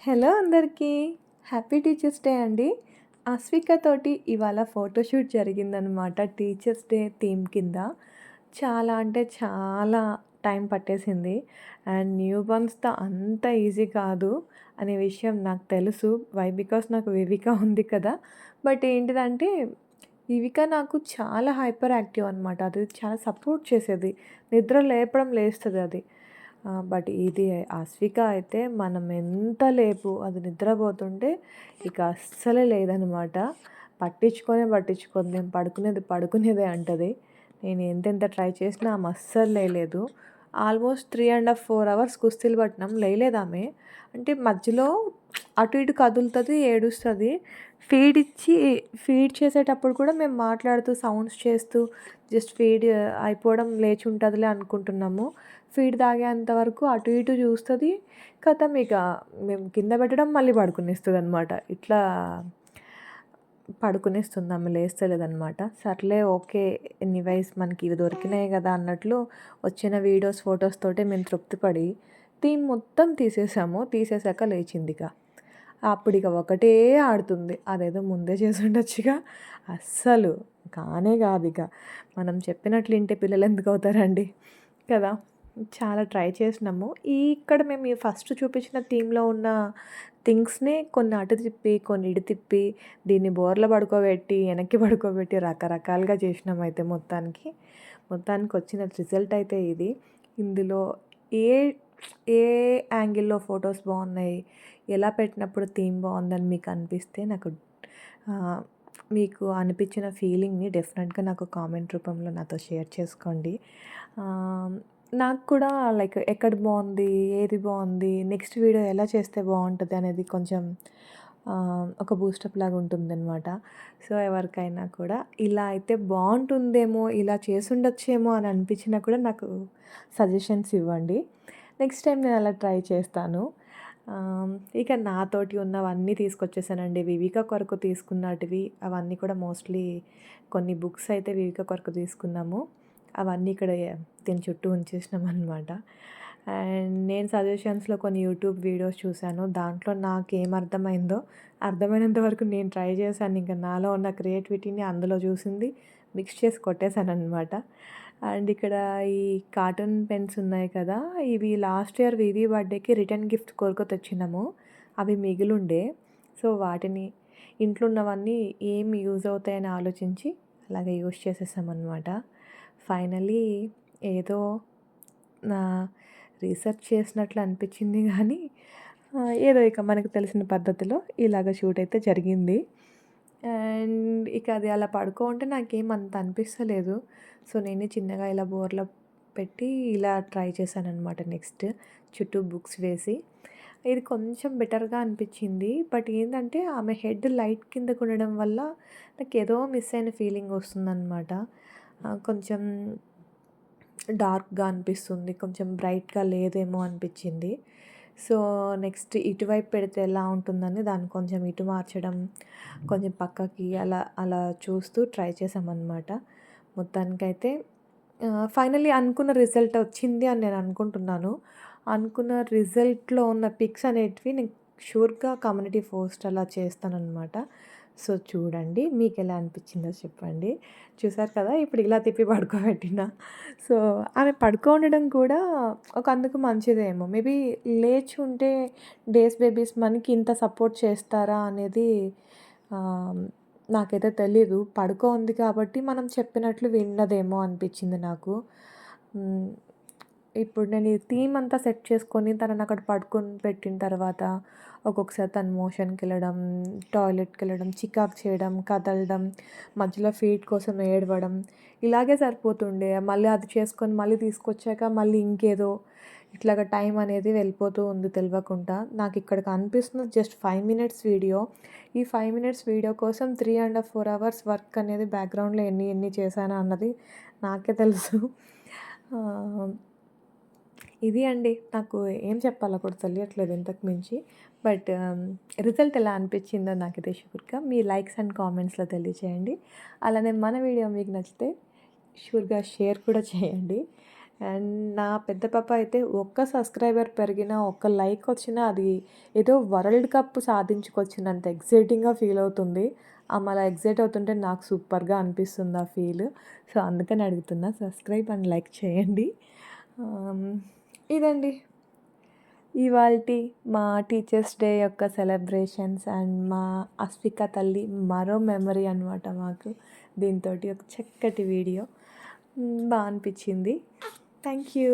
Hello అందరికీ. Happy teachers day అండి. అస్విక తోటి ఇవాళ ఫోటోషూట్ జరిగిందనమాట టీచర్స్ డే థీమ్ కింద. చాలా అంటే చాలా టైం పట్టేసింది. అండ్ న్యూ బర్న్స్‌తో అంత ఈజీ కాదు అనే విషయం నాకు తెలుసు. బికాస్ నాకు వివిక ఉంది కదా! బట్ ఏంటిదంటే వివిక నాకు చాలా హైపర్ యాక్టివ్ అనమాట. అది చాలా సపోర్ట్ చేసేది. నిద్ర లేపడం లేస్తదది. బట్ ఇది అశ్విక అయితే మనం ఎంత లేపు అది నిద్రపోతుంటే ఇక అస్సలే లేదనమాట. పట్టించుకోదు. నేను పడుకునేది పడుకునేదే అంటది. నేను ఎంతెంత ట్రై చేసినా ఆమె అస్సలు లేయలేదు. Almost 3 ½ 4 hours కుస్తీలు పట్టినాం. లేయలేదామె. అంటే మధ్యలో అటు ఇటు కదులుతది, ఏడుస్తది. ఫీడ్ ఇచ్చి ఫీడ్ చేసేటప్పుడు కూడా మేము మాట్లాడుతూ సౌండ్స్ చేస్తూ జస్ట్ ఫీడ్ అయిపోవడం లేచుంటదిలే అనుకుంటున్నాము. ఫీడ్ తాగేంత వరకు అటు ఇటు చూస్తది. ఖతం ఇక మేము కింద పెట్టడం మళ్ళీ పడుకునేస్తదనమాట. ఇట్లా పడుకునేస్తుంది. ఆమె లేస్తలేదనమాట. సర్లే ఓకే. ఎనీవైస్ మనకి ఇవి దొరికినాయి కదా అన్నట్లు వచ్చిన వీడియోస్, ఫోటోస్ తోటే మేము తృప్తి పడి థీమ్ మొత్తం తీసేసాము. తీసేసాక లేచిందిక. అప్పుడిక ఒకటే ఆడుతుంది. అదేదో ముందే చేసుండొచ్చుగా. అస్సలు కానే కాదిక. మనం చెప్పినట్లు ఇంటే పిల్లలెందుకవుతారండి కదా! చాలా ట్రై చేసినాము. ఇక్కడ మేము ఈ ఫస్ట్ చూపించిన థీమ్‌లో ఉన్న థింగ్స్‌నే కొన్ని అటు తిప్పి, కొన్ని ఇటు తిప్పి, దీన్ని బోర్ల పడుకోబెట్టి, వెనక్కి పడుకోబెట్టి రకరకాలుగా చేసినామైతే మొత్తానికి. మొత్తానికొచ్చిన రిజల్ట్ అయితే ఇది. ఇందులో ఏ ఏ యాంగిల్‌లో ఫోటోస్ బాగున్నాయి, ఎలా పెట్టినప్పుడు థీమ్ బాగుందని మీకు అనిపిస్తే ఆహ్, మీకు అనిపించిన ఫీలింగ్‌ని డెఫినెట్‌గా నాకు కామెంట్ రూపంలో నాతో షేర్ చేసుకోండి. ఆహ్, నాకు కూడా లైక్ ఎక్కడ బాగుంది, ఏది బాగుంది, నెక్స్ట్ వీడియో ఎలా చేస్తే బాగుంటది అనేది కొంచెం ఒక బూస్టప్ లాగా ఉంటుందనమాట. సో, ఎవరికైనా కూడా ఇలా అయితే బాగుంటుందేమో, ఇలా చేసుండొచ్చేమో అని అనిపించినా కూడా నాకు సజెషన్స్ ఇవ్వండి. నెక్స్ట్ టైం నేను అలా ట్రై చేస్తాను. ఇక నాతోటి ఉన్నవన్నీ తీసుకొచ్చేసానండి. వివిక కొరకు తీసుకున్నటివి అవన్నీ కూడా మోస్ట్‌లీ కొన్ని బుక్స్ అయితే వివిక కొరకు తీసుకున్నాము. అవన్నీ ఇక్కడ దీని చుట్టూ ఉంచేసినామనమాట. అండ్ నేను సజెషన్స్‌లో కొన్ని యూట్యూబ్ వీడియోస్ చూశాను. దాంట్లో నాకేం అర్థమైనంత వరకు నేను ట్రై చేశాను. ఇంక నాలో ఉన్న క్రియేటివిటీని అందులో చూసింది మిక్స్ చేసి కొట్టేసాననమాట. అండ్ ఇక్కడ ఈ కార్టూన్ పెన్స్ ఉన్నాయి కదా! ఇవి లాస్ట్ ఇయర్ వివి బర్త్‌డేకి రిటర్న్ గిఫ్ట్ కొరకు తెచ్చినాము. అవి మిగిలుండే. సో, వాటిని ఇంట్లో ఉన్నవన్నీ ఏమి యూజ్ అవుతాయని ఆలోచించి అలాగే యూజ్ చేసేసామనమాట. ఫైనల్లీ ఏదో నా రీసెర్చ్ చేసినట్లు అనిపించింది గానీ, ఏదో ఇక మనకు తెలిసిన పద్ధతిలో ఇలాగ షూట్ అయితే జరిగింది. అండ్ ఇక అది అలా పడుకోంటే నాకేం అంత అనిపిస్తలేదు. సో, నేనే చిన్నగా ఇలా బోర్ల పెట్టి ఇలా ట్రై చేశాననమాట నెక్స్ట్. చుట్టూ బుక్స్ వేసి. ఇది కొంచెం బెటర్‌గా అనిపించింది. బట్ ఏందంటే ఆమె హెడ్ లైట్ కిందకు ఉండడం వల్ల నాకేదో మిస్ అయిన ఫీలింగ్ వస్తుందనమాట. కొంచెం డార్క్‌గా అనిపిస్తుంది. కొంచెం బ్రైట్‌గా లేదేమో అనిపించింది. సో, నెక్స్ట్ ఇటువైపు పెడితే ఎలా ఉంటుందని దాన్ని కొంచెం ఇటు మార్చడం, కొంచెం పక్కకి అలా అలా చూస్తూ ట్రై చేశామనమాట. మొత్తానికైతే ఫైనల్లీ అనుకున్న రిజల్ట్ వచ్చింది అని నేను అనుకుంటున్నాను. అనుకున్న రిజల్ట్‌లో ఉన్న పిక్స్ అనేటివి నేను షూర్‌గా కమ్యూనిటీ పోస్ట్ అలా చేస్తాననమాట. సో, చూడండి. మీకెలా అనిపించిందో చెప్పండి. చూసారు కదా! ఇప్పుడు ఇలా తిప్పి పడుకోబెట్టిన. సో, ఆమె పడుకోండడం కూడా ఒక అందుకు మంచిదేమో. మేబీ లేచి ఉంటే డేస్ బేబీస్ మనకి ఇంత సపోర్ట్ చేస్తారా అనేది ఆహ్, నాకైతే తెలీదు. పడుకోంది కాబట్టి మనం చెప్పినట్లు విన్నదేమో అనిపించింది నాకు. హ్మ్. ఇప్పుడు నేను ఈ థీమ్ అంతా సెట్ చేసుకొని తనని అక్కడ పడుకొని పెట్టిన తర్వాత ఒక్కొక్కసారి తను మోషన్‌కెళ్ళడం, టాయిలెట్‌కెళ్ళడం, చికాకు చేయడం, కదలడం, మధ్యలో ఫీడ్ కోసం ఏడవడం ఇలాగే సరిపోతుండే. మళ్ళీ అది చేసుకొని మళ్ళీ తీసుకొచ్చాక మళ్ళీ ఇంకేదో ఇట్లాగా టైం అనేది వెళ్ళిపోతూ ఉంది తెలవకుండా. నాకిక్కడ కనిపిస్తున్నది జస్ట్ 5 మినిట్స్ వీడియో. ఈ 5 మినిట్స్ వీడియో కోసం 3 ½ 4 అవర్స్ వర్క్ అనేది బ్యాక్‌గ్రౌండ్‌లో ఎన్ని ఎన్ని చేశానా అన్నది నాకే తెలుసు. ఆహ్ ఇది అండి. నాకు ఏం చెప్పాలో కూడా తెలియట్లేదు ఇంతకు మించి. బట్ రిజల్ట్ ఎలా అనిపించిందో నాకైతే షూర్‌గా మీ లైక్స్ అండ్ కామెంట్స్‌లో తెలియచేయండి. అలానే మన వీడియో మీకు నచ్చితే షూర్‌గా షేర్ కూడా చేయండి. అండ్ నా పెద్ద పాప అయితే ఒక్క సబ్స్క్రైబర్ పెరిగినా, ఒక్క లైక్ వచ్చినా అది ఏదో వరల్డ్ కప్ సాధించుకొచ్చినంత ఎక్సైటింగ్‌గా ఫీల్ అవుతుంది. ఆమె అలా ఎక్సైట్ అవుతుంటే నాకు సూపర్‌గా అనిపిస్తుంది ఆ ఫీల్. సో, అందుకని అడుగుతున్నా సబ్స్క్రైబ్ అండ్ లైక్ చేయండి. ఆహ్, ఇదండి ఇవాల్టి మా టీచర్స్ డే యొక్క సెలబ్రేషన్స్ అండ్ మా అస్విక తల్లి మరో మెమరీ అనమాట మాకు. దీనితోటి ఒక చక్కటి వీడియో. బా అనిపిచ్చింది. Thank you.